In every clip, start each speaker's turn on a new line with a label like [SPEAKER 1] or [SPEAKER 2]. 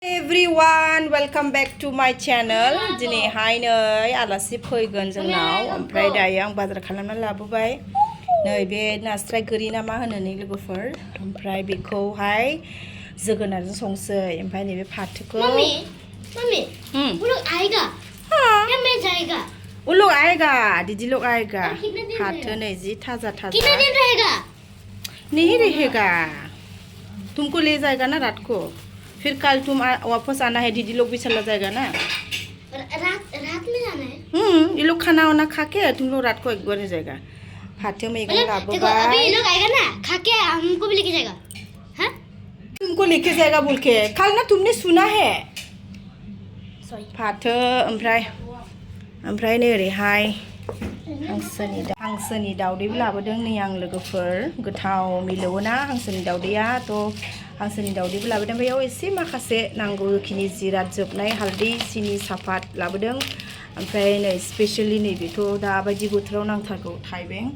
[SPEAKER 1] Everyone, welcome back to my channel. दिनैहाय नै आलासि फैगोन जोंनाव ओमफ्राय दायो आं बाजार खालामना लाबोबाय नै बे नास्राय गोरि ना मा होनो नै लोगोफोर ओमफ्राय बेखौहाय जोगोनारजों संसै ओमफ्राय नैबे फाथोखौ
[SPEAKER 2] मम्मी वो लोग आएगा क्या मैं जाएगा
[SPEAKER 1] वो लोग आएगा दीदी लोग आएगा फाथो नै जी ताजा
[SPEAKER 2] कितना दिन रहेगा
[SPEAKER 1] नहीं रहेगा तुमको ले जाएगा ना रात को फिर कल तुम वापस आना है दीदी लोग भी चला जाएगा ना
[SPEAKER 2] रात में जाना है
[SPEAKER 1] ये लोग खाना वाना खा के तुम लोग रात को एक बार जाएगा फाटे में एक
[SPEAKER 2] देखो अभी ये लोग आएगा ना खा के हमको भी लेके जाएगा हाँ
[SPEAKER 1] तुमको लेके जाएगा बोल के कल ना तुमने सुना है
[SPEAKER 2] सॉरी
[SPEAKER 1] फाटे ओमफ्राय नै ओरैहाय हांसोनि दावदैबो लाबोदों नै आं लोगोफोर गोथाव मिलौना हांसोनि दावदैया थ' हांसोनि दावदैबो लाबोदों बेयाव एसे माखासे नांगौखिनि जिराद जोबनाय हालदै सिनि सापात लाबोदों ओमफ्राय नै स्पेशली नैबेथ' दाबायदि बोथोराव नांथारगौ थाइबें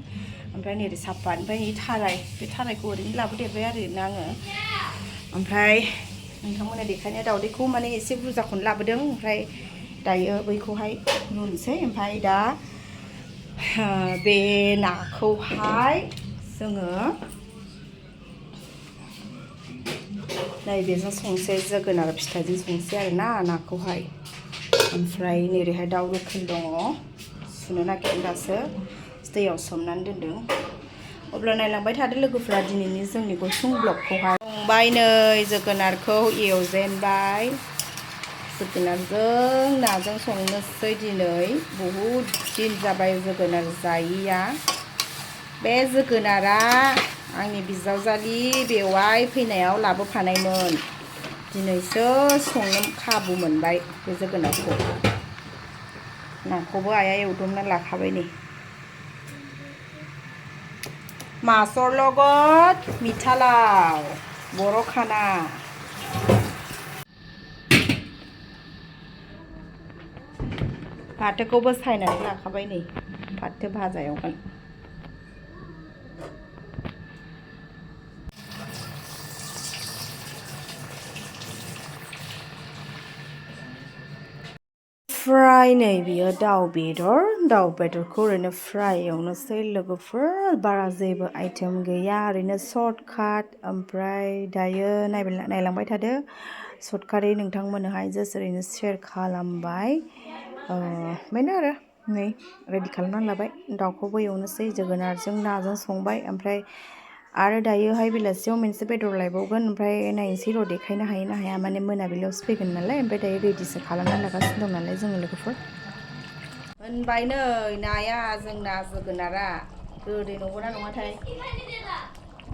[SPEAKER 1] ओमफ्राय नै सापात ओमफ्राय थाराय बे थारायखौ ओरैनो लाबोदेरबाय आरोना आङो ओमफ्राय नोंथांमोना देखायनाय दावदैखौ माने एसे बुरजाखौनो लाबोदों ओमफ्राय दायो बैखौहाय रुनोसै ओमफ्राय दा बे नाखौहाय जोङो नैबेजों संसै जोगोनार फिथाइजों संसै आरोना नाखौहाय ओमफ्राय नैरैहाय दाउ लकेल दङ सुनो नागिरदों दासो दैयाव सोमनानै दोनदों अब्ला नायलांबाय थादो लोगोफोरा दिनैनि जोंनि गुसुं ब्लगखौहाय संबाय नै जोगोनारखौ एवजेनबाय जोगोनारजों नाजों संनोसै दिनै बहुद दिन जाबाय जोगोनार जायैया बे जोगोनारा आंनि बिजावजालि बेवाइ फैनायाव लाबोफानायमोन दिनैसो संनो खाबु मोनबाय बे जोगोनारखौ नाखौबो आइया एवदबना लाखाबाय नै माছৰ লগত মিঠা লাও बर' खाना फाथोखौबो सायनानै लाखाबाय नै फाथो भाजा एवगोन फ्राय नै बियो दाउ बेदरखौ ओरैनो फ्राय एवनोसै लोगोफोर बारा जेबो आइटेम गैया ओरैनो सर्टकाट ओमफ्राय दायो नायलांबाय थादो सर्टकाटै नोंथांमोननोहाय जास्ट ओरैनो शेयार खालामबाय बेनो आरो नै रेडि खालामनानै लाबाय दाउखौबो एवनोसै जोगोनारजों नाजों संबाय ओमफ्राय आरो दायोहाय बेलासियाव मोनसे बेदर लायबावगोन ओमफ्राय नायनोसै र' देखायनो हायो ना हाया माने मोनाबिलियावसो फैगोन नालाय ओमफ्राय दायो रेडिसो खालामनानै लागासिनो दं नालाय जोङो लोगोफोर मोनबाय नै नाया जोंना जोगोनारा गोदै नंगौना नङाथाय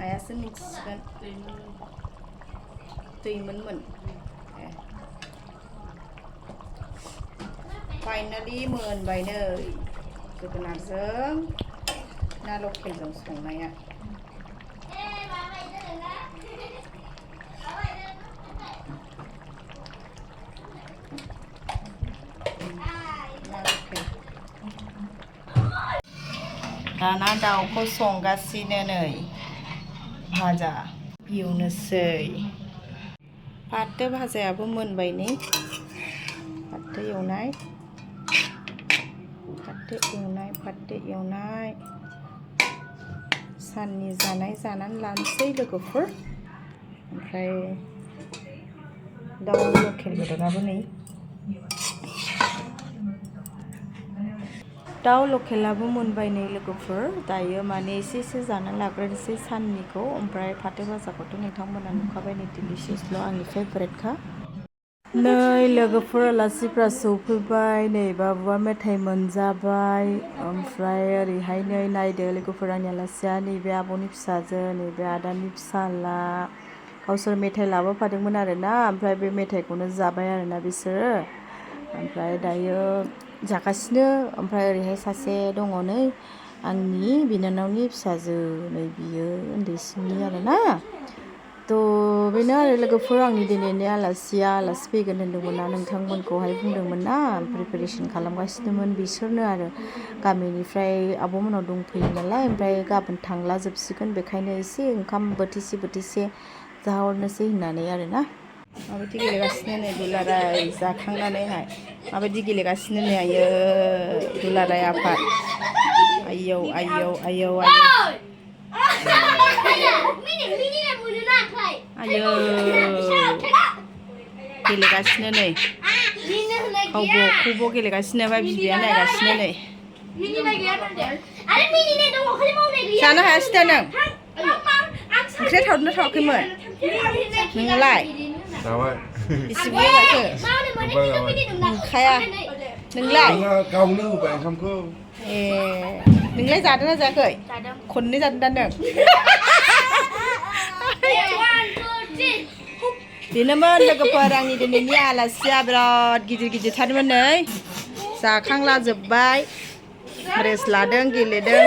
[SPEAKER 1] आइयासो मिथिसिगोन दैमोनमोन फाइनालि मोनबाय नै जोगोनारजों ना लकेलजों संनाया दाना दाउखौ संगासिनो नै भाजा एवनोसै फाथो भाजायाबो मोनबाय नै फाथो एवनाय साननि जानाय जानानै लानोसै लोगोफोर ओमफ्राय दाउ लकेल बेदराबो नै दाउ लकेलाबो मोनबाय नै लोगोफोर दायो माने एसे जानानै लाग्रोनोसै साननिखौ ओमफ्राय फाथो भाजाखौथ' नोंथांमोना नुखाबाय नै डिलिशियासल' आंनि फेभरेटखा नै लोगोफोर आलासिफ्रा सौफैबाय नै बाबुआ मेथाइ मोनजाबाय ओमफ्राय ओरैहाय नै नायदो लोगोफोर आंनि आलासिया नैबे आब'नि फिसाजो नैबे आदानि फिसाला गावसोर मेथाइ लाबोफादोंमोन आरोना ओमफ्राय बे मेथाइखौनो जाबाय आरोना बिसोरो ओमफ्राय दायो जागासिनो ओमफ्राय ओरैहाय सासे दङ नै आंनि बिनानावनि फिसाजो नै बियो उन्दैसिननि आरोना थ' बेनो आरो लोगोफोर आंनि दिनैनि आलासि फैगोन होनदोंमोन ना नोंथांमोनखौहाय बुंदोंमोन ना प्रिपेरेसन खालामगासिनोमोन बिसोरनो आरो गामिनिफ्राय आब'मोनाव दंफैयो नालाय ओमफ्राय गाबोन थांला जोबसिगोन बेखायनो एसे ओंखाम बोथिसे जाहरनोसै होननानै आरोना माबायदि गेलेगासिनो नै दुलाराय जाखांनानैहाय माबायदि गेलेगासिनो नै आयो दुलाराय आफा आयौ आयौ आयौ आयौ आयौ गेलेगासिनो नै खावब' गेलेगासिनो ओमफ्राय बिबैया नायगासिनो नै जानो हायासै दा नों ओंख्रिया थावदोंना थावाखैमोन नोंलाय बेसे बुरजा जाखो नंखाया नोंलाय
[SPEAKER 3] गावनो होबाय ओंखामखौ
[SPEAKER 1] ए नोंलाय जादोंना जायाखै खननै जादों दा नों बेनोमोन लोगोफोर आंनि दिनैनि आलासिया बिराद गिदिरथारमोन नै जाखांला जोब्बाय रेस्ट लादों गेलेदों